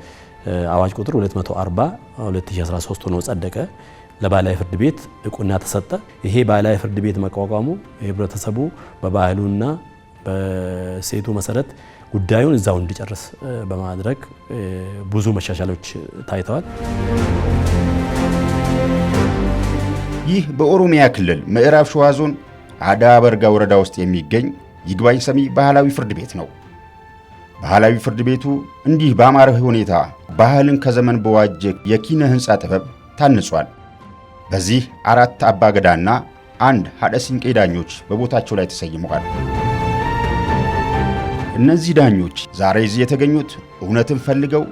አዋጅ ቁጥር 240/2013 ሆኖ ጸደቀ። ለባህላዊ ፍርድ ቤት ዕውቅና ተሰጠ። ይሄ ባህላዊ ፍርድ ቤት መቋቋሙ ህብረተሰቡ በባህሉና በሴቱ መሰረት ጉዳዩን እዛው እንዲጨርስ በማድረግ ብዙ መሻሻሎች ታይተዋል። ይህ በኦሮሚያ ክልል ምዕራብ ሸዋ ዞን አዳ በርጋ ወረዳ ውስጥ የሚገኝ ይግባኝ ሰሚ ባህላዊ ፍርድ ቤት ነው። ባህላዊ ፍርድ ቤቱ እንዲህ በአማረ ሁኔታ ባህልን ከዘመን በዋጀ የኪነ ህንፃ ጥበብ ታንጿል። በዚህ 4 አባገዳና 1 ሀደ ሲንቄ ዳኞች በቦታቸው ላይ ተሰይመዋል። እነዚህ ዳኞች ዛሬ እዚህ የተገኙት እውነትን ፈልገው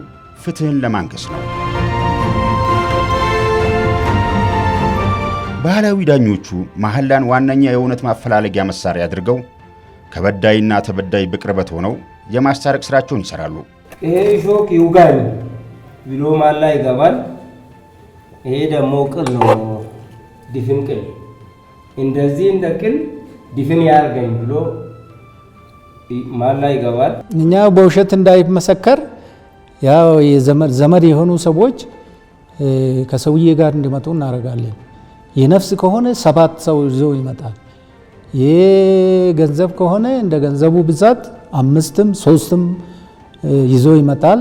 ፍትህን ለማንገስ ነው። ባህላዊ ዳኞቹ መሐላን ዋነኛ የእውነት ማፈላለጊያ መሳሪያ አድርገው ከበዳይና ተበዳይ በቅርበት ሆነው የማስታረቅ ስራቸውን ይሰራሉ። ይሄ ሾክ ይውጋኝ ብሎ መሐላ ይገባል። ይሄ ደግሞ ቅል ነው፣ ድፍን ቅል። እንደዚህ እንደ ቅል ድፍን ያርገኝ ብሎ መሐላ ይገባል። እኛ በውሸት እንዳይመሰከር ያው ዘመድ የሆኑ ሰዎች ከሰውዬ ጋር እንዲመጡ እናደርጋለን። የነፍስ ከሆነ 7 ሰው ይዞ ይመጣል። የገንዘብ ከሆነ እንደ ገንዘቡ ብዛት 5ም 3ም ይዞ ይመጣል።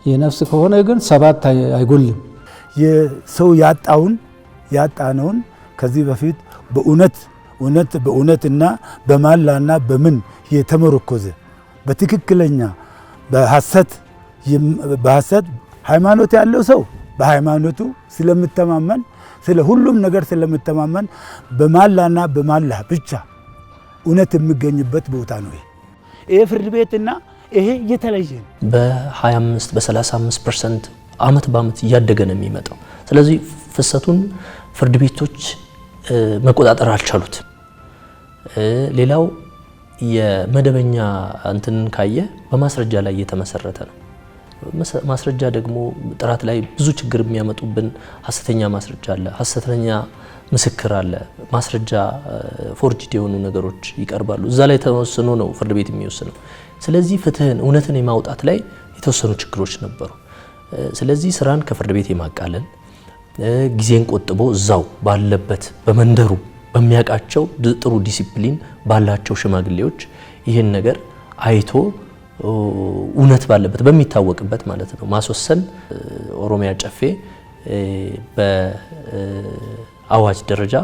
የነፍስ ከሆነ ግን 7 አይጎልም። የሰው ያጣነውን ከዚህ በፊት በእውነትና በማላና በምን የተመረኮዘ በትክክለኛ በሐሰት ሃይማኖት ያለው ሰው በሃይማኖቱ ስለምተማመን ስለ ሁሉም ነገር ስለምተማመን በማላና በማላ ብቻ እውነት የሚገኝበት ቦታ ነው። ይሄ ፍርድ ቤትና ይሄ የተለየ ነው። በ25 በ35% አመት በአመት እያደገ ነው የሚመጣው። ስለዚህ ፍሰቱን ፍርድ ቤቶች መቆጣጠር አልቻሉት። ሌላው የመደበኛ እንትን ካየ በማስረጃ ላይ የተመሰረተ ነው። ማስረጃ ደግሞ ጥራት ላይ ብዙ ችግር የሚያመጡብን ሐሰተኛ ማስረጃ አለ፣ ሐሰተኛ ምስክር አለ። ማስረጃ ፎርጅድ የሆኑ ነገሮች ይቀርባሉ። እዛ ላይ ተወስኖ ነው ፍርድ ቤት የሚወስነው። ስለዚህ ፍትህን እውነትን የማውጣት ላይ የተወሰኑ ችግሮች ነበሩ። ስለዚህ ስራን ከፍርድ ቤት የማቃለል ጊዜን ቆጥቦ እዛው ባለበት በመንደሩ በሚያቃቸው ጥሩ ዲሲፕሊን ባላቸው ሽማግሌዎች ይህን ነገር አይቶ እውነት ባለበት በሚታወቅበት ማለት ነው ማስወሰን ኦሮሚያ ጨፌ በአዋጅ ደረጃ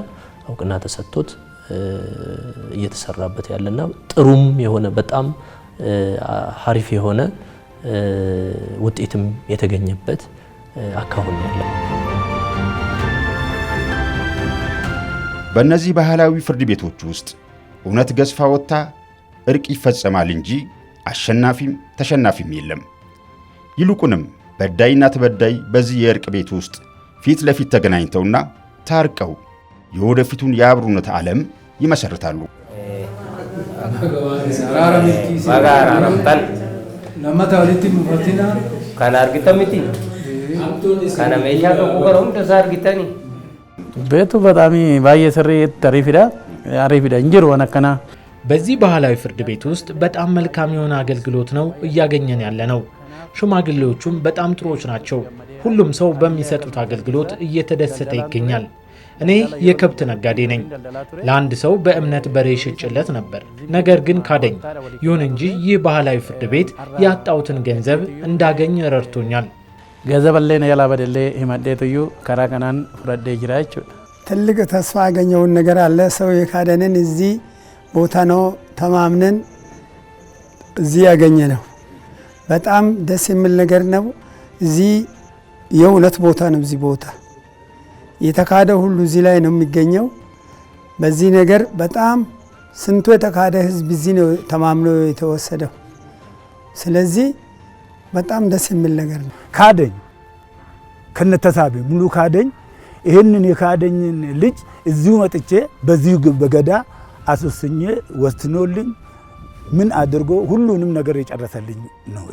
እውቅና ተሰጥቶት እየተሰራበት ያለና ጥሩም የሆነ በጣም ሀሪፍ የሆነ ውጤትም የተገኘበት አካሁን ያለ። በእነዚህ ባህላዊ ፍርድ ቤቶች ውስጥ እውነት ገዝፋ ወጥታ እርቅ ይፈጸማል እንጂ አሸናፊም ተሸናፊም የለም። ይልቁንም በዳይና ተበዳይ በዚህ የእርቅ ቤት ውስጥ ፊት ለፊት ተገናኝተውና ታርቀው የወደፊቱን የአብሮነት ዓለም ይመሰርታሉ። ቤቱ በጣም ባየ ስሪ አሪፊዳ እንጅር ወነከና በዚህ ባህላዊ ፍርድ ቤት ውስጥ በጣም መልካም የሆነ አገልግሎት ነው እያገኘን ያለ ነው። ሽማግሌዎቹም በጣም ጥሩዎች ናቸው። ሁሉም ሰው በሚሰጡት አገልግሎት እየተደሰተ ይገኛል። እኔ የከብት ነጋዴ ነኝ። ለአንድ ሰው በእምነት በሬ ሽጭለት ነበር፣ ነገር ግን ካደኝ። ይሁን እንጂ ይህ ባህላዊ ፍርድ ቤት ያጣሁትን ገንዘብ እንዳገኝ ረድቶኛል። ገዘበሌን ያላበደሌ ሂመዴትዩ ከራከናን ፍረዴ ጅራች ትልቅ ተስፋ ያገኘውን ነገር አለ። ሰው የካደንን እዚህ ቦታ ነው ተማምነን እዚህ ያገኘ ነው። በጣም ደስ የሚል ነገር ነው። እዚህ የእውነት ቦታ ነው። እዚህ ቦታ የተካደ ሁሉ እዚህ ላይ ነው የሚገኘው። በዚህ ነገር በጣም ስንቱ የተካደ ህዝብ እዚህ ነው ተማምኖ የተወሰደው። ስለዚህ በጣም ደስ የሚል ነገር ነው። ካደኝ ከነተሳቢ ሙሉ ካደኝ። ይህንን የካደኝን ልጅ እዚሁ መጥቼ በዚሁ በገዳ አስወስኜ ወስኖልኝ ምን አድርጎ ሁሉንም ነገር የጨረሰልኝ ነው።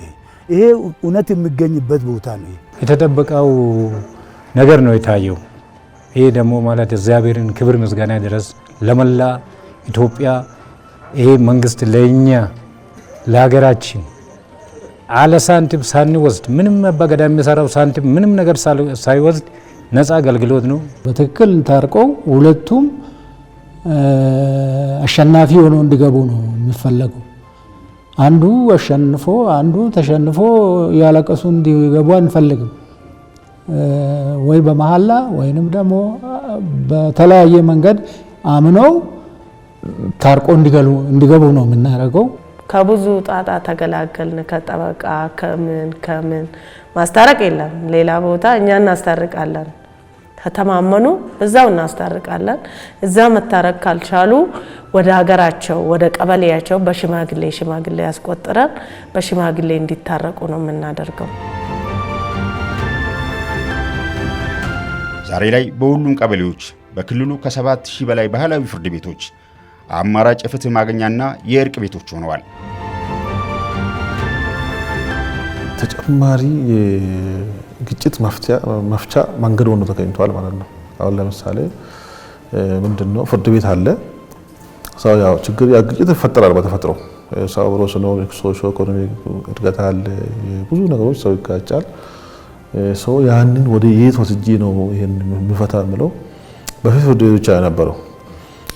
ይሄ እውነት የሚገኝበት ቦታ ነው። የተጠበቀው ነገር ነው የታየው። ይሄ ደግሞ ማለት እግዚአብሔርን ክብር ምስጋና ድረስ ለመላ ኢትዮጵያ ይሄ መንግስት ለኛ ለሀገራችን አለ ሳንቲም ሳንወስድ ምንም አባገዳ የሚሰራው ሳንቲም ምንም ነገር ሳይወስድ ነፃ አገልግሎት ነው። በትክክል ታርቀው ሁለቱም አሸናፊ ሆነው እንዲገቡ ነው የሚፈለገው። አንዱ አሸንፎ አንዱ ተሸንፎ ያለቀሱ እንዲገቡ አንፈልግም። ወይ በመሐላ ወይንም ደግሞ በተለያየ መንገድ አምነው ታርቆ እንዲገቡ ነው የምናደርገው። ከብዙ ጣጣ ተገላገልን። ከጠበቃ ከምን ማስታረቅ የለም። ሌላ ቦታ እኛ እናስታርቃለን። ከተማመኑ እዛው እናስታርቃለን። እዛ መታረቅ ካልቻሉ ወደ ሀገራቸው ወደ ቀበሌያቸው በሽማግሌ ያስቆጥረን በሽማግሌ እንዲታረቁ ነው የምናደርገው። ዛሬ ላይ በሁሉም ቀበሌዎች በክልሉ ከ7000 በላይ ባህላዊ ፍርድ ቤቶች አማራጭ የፍትህ ማግኛና የእርቅ ቤቶች ሆነዋል። ተጨማሪ የግጭት መፍቻ መንገድ ሆኖ ተገኝቷል ማለት ነው። አሁን ለምሳሌ ምንድነው ፍርድ ቤት አለ። ሰው ያው ችግር ግጭት ይፈጠራል በተፈጥሮ ሰው አብሮ ሲኖር ሶሾ ኢኮኖሚ እድገት አለ፣ ብዙ ነገሮች ሰው ይጋጫል። ሰው ያንን ወደ የት ወስጄ ነው ይሄን የሚፈታ ምለው በፊት ፍርድ ቤት ብቻ ነበረው።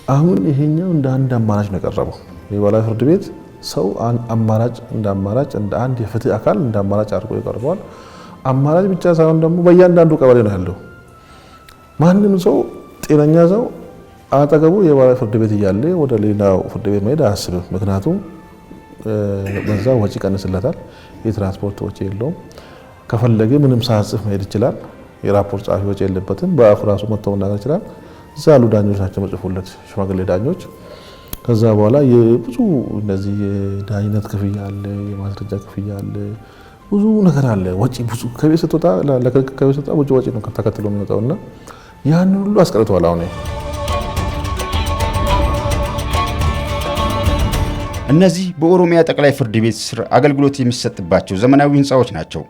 አሁን ይሄኛው እንደ አንድ አማራጭ ነው የቀረበው። የበላይ ፍርድ ቤት ሰው አማራጭ እንደ አንድ የፍትህ አካል እንደ አማራጭ አድርጎ ይቀርበዋል። አማራጭ ብቻ ሳይሆን ደግሞ በእያንዳንዱ ቀበሌ ነው ያለው። ማንም ሰው ጤነኛ ሰው አጠገቡ የበላይ ፍርድ ቤት እያለ ወደ ሌላው ፍርድ ቤት መሄድ አያስብም። ምክንያቱም በዛ ወጪ ቀንስለታል፣ የትራንስፖርት ወጪ የለውም። ከፈለገ ምንም ሳያጽፍ መሄድ ይችላል። የራፖርት ጻፊ ወጪ የለበትም። በአፉ ራሱ መጥተው መናገር ይችላል። እዛ ያሉ ዳኞች ናቸው መጽፉለት፣ ሽማግሌ ዳኞች። ከዛ በኋላ የብዙ እነዚህ የዳኝነት ክፍያ አለ፣ የማስረጃ ክፍያ አለ፣ ብዙ ነገር አለ። ወጪ ብዙ ከቤት ስትወጣ ለክርክር ከቤት ስትወጣ ብዙ ወጪ ነው ተከትሎ የሚመጣውና ያን ሁሉ አስቀርቷል። አሁን እነዚህ በኦሮሚያ ጠቅላይ ፍርድ ቤት ስር አገልግሎት የሚሰጥባቸው ዘመናዊ ህንፃዎች ናቸው።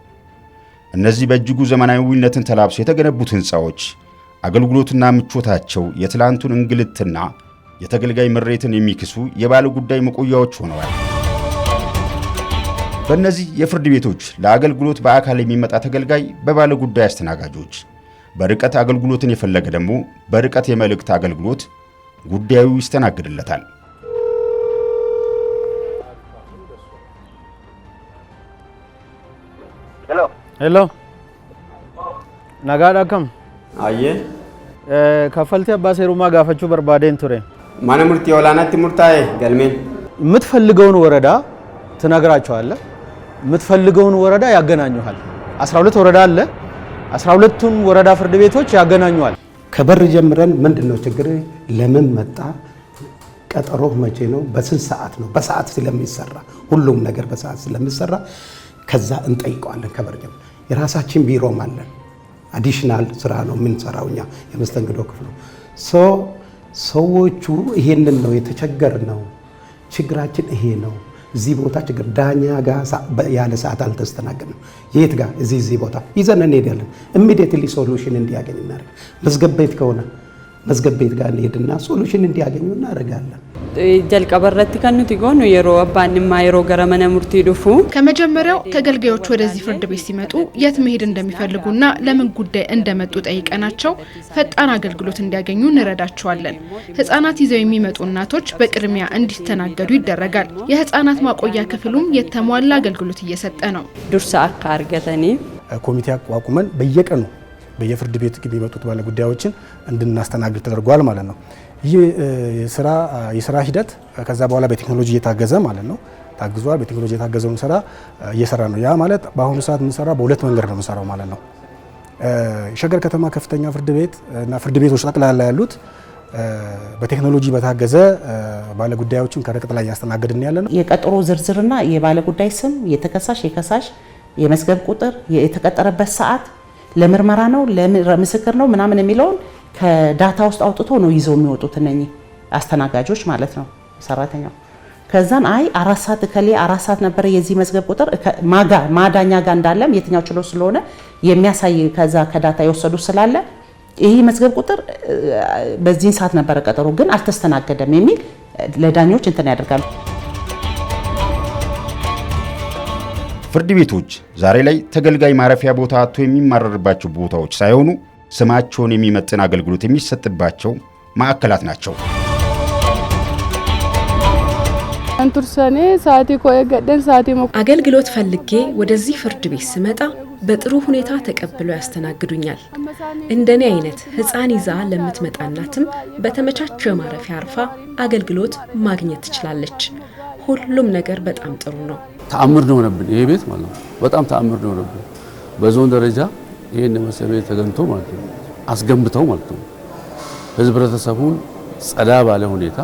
እነዚህ በእጅጉ ዘመናዊነትን ተላብሰው የተገነቡት ህንፃዎች አገልግሎትና ምቾታቸው የትላንቱን እንግልትና የተገልጋይ ምሬትን የሚክሱ የባለ ጉዳይ መቆያዎች ሆነዋል። በእነዚህ የፍርድ ቤቶች ለአገልግሎት በአካል የሚመጣ ተገልጋይ በባለ ጉዳይ አስተናጋጆች፣ በርቀት አገልግሎትን የፈለገ ደግሞ በርቀት የመልእክት አገልግሎት ጉዳዩ ይስተናግድለታል። ሄሎ ነጋዳ ከም አየ ከፈልቲ አባ ሴሩማ ጋፈቹ በርባዴን ቱሬ ማነ ሙርቲ ወላናት ሙርታዬ ገልሜን የምትፈልገውን ወረዳ ትነግራቸዋለህ። የምትፈልገውን ወረዳ ያገናኙሃል። 12 ወረዳ አለ። 12ቱን ወረዳ ፍርድ ቤቶች ያገናኙሃል። ከበር ጀምረን ምንድነው ችግር፣ ለምን መጣ፣ ቀጠሮ መቼ ነው፣ በስንት ሰዓት ነው፣ በሰዓት ስለሚሰራ ሁሉም ነገር በሰዓት ስለሚሰራ ከዛ እንጠይቀዋለን። ከበር ጀምረን የራሳችን ቢሮም አለን። አዲሽናል ስራ ነው የምንሰራው እኛ የመስተንግዶ ክፍሉ። ሰዎቹ ይሄንን ነው የተቸገርነው፣ ችግራችን ይሄ ነው፣ እዚህ ቦታ ችግር ዳኛ ጋር ያለ ሰዓት አልተስተናገድንም፣ የት ጋር እዚህ ቦታ ይዘን እንሄዳለን። ኢሚዲየትሊ ሶሉሽን እንዲያገኝ እናደርግ። መዝገብ ቤት ከሆነ መዝገብ ቤት ጋር እንሄድና ሶሉሽን እንዲያገኙ እናደርጋለን። ጀልቀበረት ከኑት ይጎኑ የሮ አባንማ የሮ ገረመነ ሙርቲ ዱፉ ከመጀመሪያው ተገልጋዮች ወደዚህ ፍርድ ቤት ሲመጡ የት መሄድ እንደሚፈልጉና ለምን ጉዳይ እንደመጡ ጠይቀናቸው ፈጣን አገልግሎት እንዲያገኙ እንረዳቸዋለን። ህፃናት ይዘው የሚመጡ እናቶች በቅድሚያ እንዲስተናገዱ ይደረጋል። የህፃናት ማቆያ ክፍሉም የተሟላ አገልግሎት እየሰጠ ነው። ዱርሳ አካርገተኒ ኮሚቴ አቋቁመን በየቀኑ በየፍርድ ቤት የሚመጡት ባለ ጉዳዮችን እንድናስተናግድ ተደርጓል ማለት ነው። ይህ የስራ ሂደት ከዛ በኋላ በቴክኖሎጂ እየታገዘ ማለት ነው ታግዟል። በቴክኖሎጂ የታገዘውን ስራ እየሰራ ነው። ያ ማለት በአሁኑ ሰዓት የምንሰራ በሁለት መንገድ ነው የምንሰራው ማለት ነው። ሸገር ከተማ ከፍተኛ ፍርድ ቤት እና ፍርድ ቤቶች ጠቅላላ ያሉት በቴክኖሎጂ በታገዘ ባለ ጉዳዮችን ከርቀት ላይ እያስተናገድን ያለ ነው። የቀጠሮ ዝርዝርና የባለ ጉዳይ ስም፣ የተከሳሽ የከሳሽ የመዝገብ ቁጥር፣ የተቀጠረበት ሰዓት፣ ለምርመራ ነው ለምስክር ነው ምናምን የሚለውን ከዳታ ውስጥ አውጥቶ ነው ይዘው የሚወጡት እነኚህ አስተናጋጆች ማለት ነው ሰራተኛው። ከዛን አይ 4 ሰዓት ከሌ 4 ሰዓት ነበር የዚህ መዝገብ ቁጥር ማዳኛ ጋር እንዳለም የትኛው ችሎት ስለሆነ የሚያሳይ ከዛ ከዳታ የወሰዱ ስላለ ይሄ መዝገብ ቁጥር በዚህ ሰዓት ነበር ቀጠሮ ግን አልተስተናገደም የሚል ለዳኞች እንትን ያደርጋሉ። ፍርድ ቤቶች ዛሬ ላይ ተገልጋይ ማረፊያ ቦታ አጥቶ የሚማረርባቸው ቦታዎች ሳይሆኑ ስማቸውን የሚመጥን አገልግሎት የሚሰጥባቸው ማዕከላት ናቸው። አገልግሎት ፈልጌ ወደዚህ ፍርድ ቤት ስመጣ በጥሩ ሁኔታ ተቀብለው ያስተናግዱኛል። እንደኔ አይነት ህፃን ይዛ ለምትመጣ እናትም በተመቻቸ ማረፊያ አርፋ አገልግሎት ማግኘት ትችላለች። ሁሉም ነገር በጣም ጥሩ ነው። ተአምር ነው ሆነብን ይሄ ቤት ማለት ነው። በጣም ተአምር ነው ሆነብን። በዞን ደረጃ ይሄን መሰለ ቤት ተገንቶ ማለት ነው አስገንብተው ማለት ነው ህዝብረተሰቡን ጸዳ ባለ ሁኔታ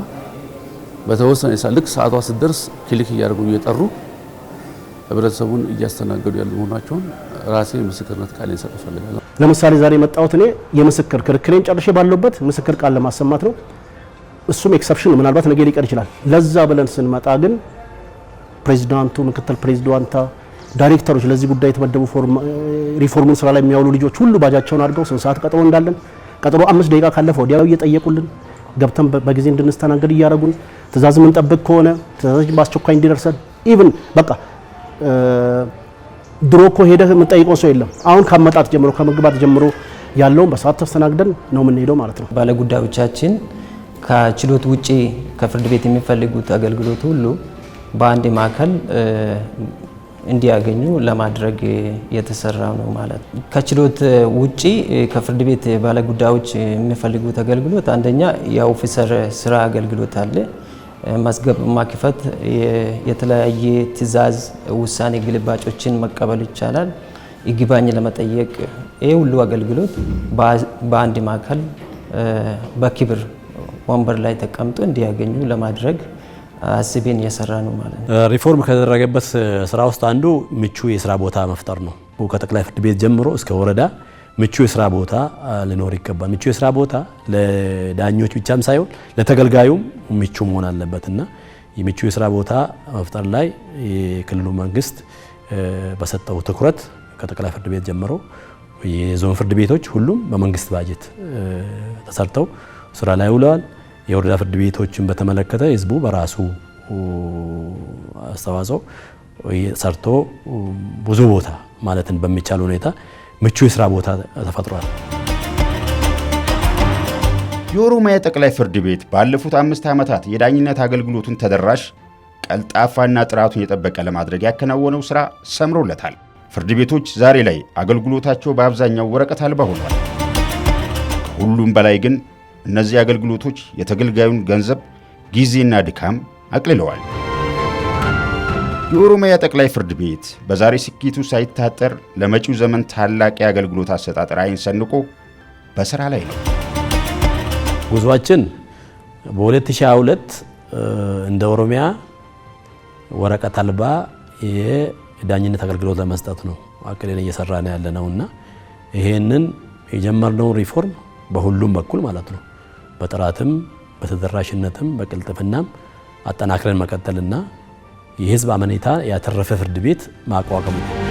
በተወሰነ ልክ ሰዓቷ ስትደርስ ክሊክ እያደረጉ እየጠሩ ህብረተሰቡን እያስተናገዱ ያሉ መሆናቸውን ራሴ ምስክርነት ቃሌን ሰጥቼ ፈልጋለሁ። ለምሳሌ ዛሬ የመጣሁት እኔ የምስክር ክርክሬን ጨርሼ ባለበት ምስክር ቃል ለማሰማት ነው። እሱም ኤክሰፕሽን ነው፣ ምናልባት ነገ ሊቀር ይችላል። ለዛ ብለን ስንመጣ ግን ፕሬዚዳንቱ፣ ምክትል ፕሬዚዳንቷ፣ ዳይሬክተሮች ለዚህ ጉዳይ የተመደቡ ሪፎርሙን ስራ ላይ የሚያውሉ ልጆች ሁሉ ባጃቸውን አድርገው ስንት ሰዓት ቀጠሮ እንዳለን ቀጠሮ 5 ደቂቃ ካለፈ ወዲያው እየጠየቁልን ገብተን በጊዜ እንድንስተናገድ እያደረጉን ትእዛዝ የምንጠብቅ ከሆነ ትእዛዝ በአስቸኳይ እንዲደርሰን ኢቭን በቃ ድሮ እኮ ሄደህ የምንጠይቀው ሰው የለም። አሁን ከመጣት ጀምሮ ከመግባት ጀምሮ ያለውን በሰዓት ተስተናግደን ነው የምንሄደው ማለት ነው። ባለጉዳዮቻችን ከችሎት ውጪ ከፍርድ ቤት የሚፈልጉት አገልግሎት ሁሉ በአንድ ማዕከል እንዲያገኙ ለማድረግ የተሰራ ነው ማለት ነው። ከችሎት ውጪ ከፍርድ ቤት ባለጉዳዮች የሚፈልጉት አገልግሎት አንደኛ የኦፊሰር ስራ አገልግሎት አለ። መዝገብ ማክፈት፣ የተለያየ ትእዛዝ፣ ውሳኔ ግልባጮችን መቀበል ይቻላል። ይግባኝ ለመጠየቅ ይህ ሁሉ አገልግሎት በአንድ ማዕከል በክብር ወንበር ላይ ተቀምጦ እንዲያገኙ ለማድረግ አስቤን እየሰራ ነው ማለት ነው። ሪፎርም ከተደረገበት ስራ ውስጥ አንዱ ምቹ የስራ ቦታ መፍጠር ነው። ከጠቅላይ ፍርድ ቤት ጀምሮ እስከ ወረዳ ምቹ የስራ ቦታ ሊኖር ይገባል። ምቹ የስራ ቦታ ለዳኞች ብቻም ሳይሆን ለተገልጋዩም ምቹ መሆን አለበትና የምቹ የስራ ቦታ መፍጠር ላይ የክልሉ መንግስት በሰጠው ትኩረት ከጠቅላይ ፍርድ ቤት ጀምሮ የዞን ፍርድ ቤቶች ሁሉም በመንግስት ባጀት ተሰርተው ስራ ላይ ውለዋል። የወረዳ ፍርድ ቤቶችን በተመለከተ ህዝቡ በራሱ አስተዋጽኦ ሰርቶ ብዙ ቦታ ማለትን በሚቻል ሁኔታ ምቹ የስራ ቦታ ተፈጥሯል። የኦሮሚያ ጠቅላይ ፍርድ ቤት ባለፉት 5 ዓመታት የዳኝነት አገልግሎቱን ተደራሽ፣ ቀልጣፋና ጥራቱን የጠበቀ ለማድረግ ያከናወነው ስራ ሰምሮለታል። ፍርድ ቤቶች ዛሬ ላይ አገልግሎታቸው በአብዛኛው ወረቀት አልባ ሆኗል። ከሁሉም በላይ ግን እነዚህ አገልግሎቶች የተገልጋዩን ገንዘብ፣ ጊዜና ድካም አቅልለዋል። የኦሮሚያ ጠቅላይ ፍርድ ቤት በዛሬ ስኬቱ ሳይታጠር ለመጪው ዘመን ታላቅ የአገልግሎት አሰጣጥ ራዕይን ሰንቆ በስራ ላይ ነው። ጉዟችን በ2022 እንደ ኦሮሚያ ወረቀት አልባ የዳኝነት አገልግሎት ለመስጠት ነው አቅደን እየሰራን ያለነውና ይሄንን የጀመርነው ሪፎርም በሁሉም በኩል ማለት ነው በጥራትም በተደራሽነትም በቅልጥፍናም አጠናክረን መቀጠልና የህዝብ አመኔታ ያተረፈ ፍርድ ቤት ማቋቋም ነው።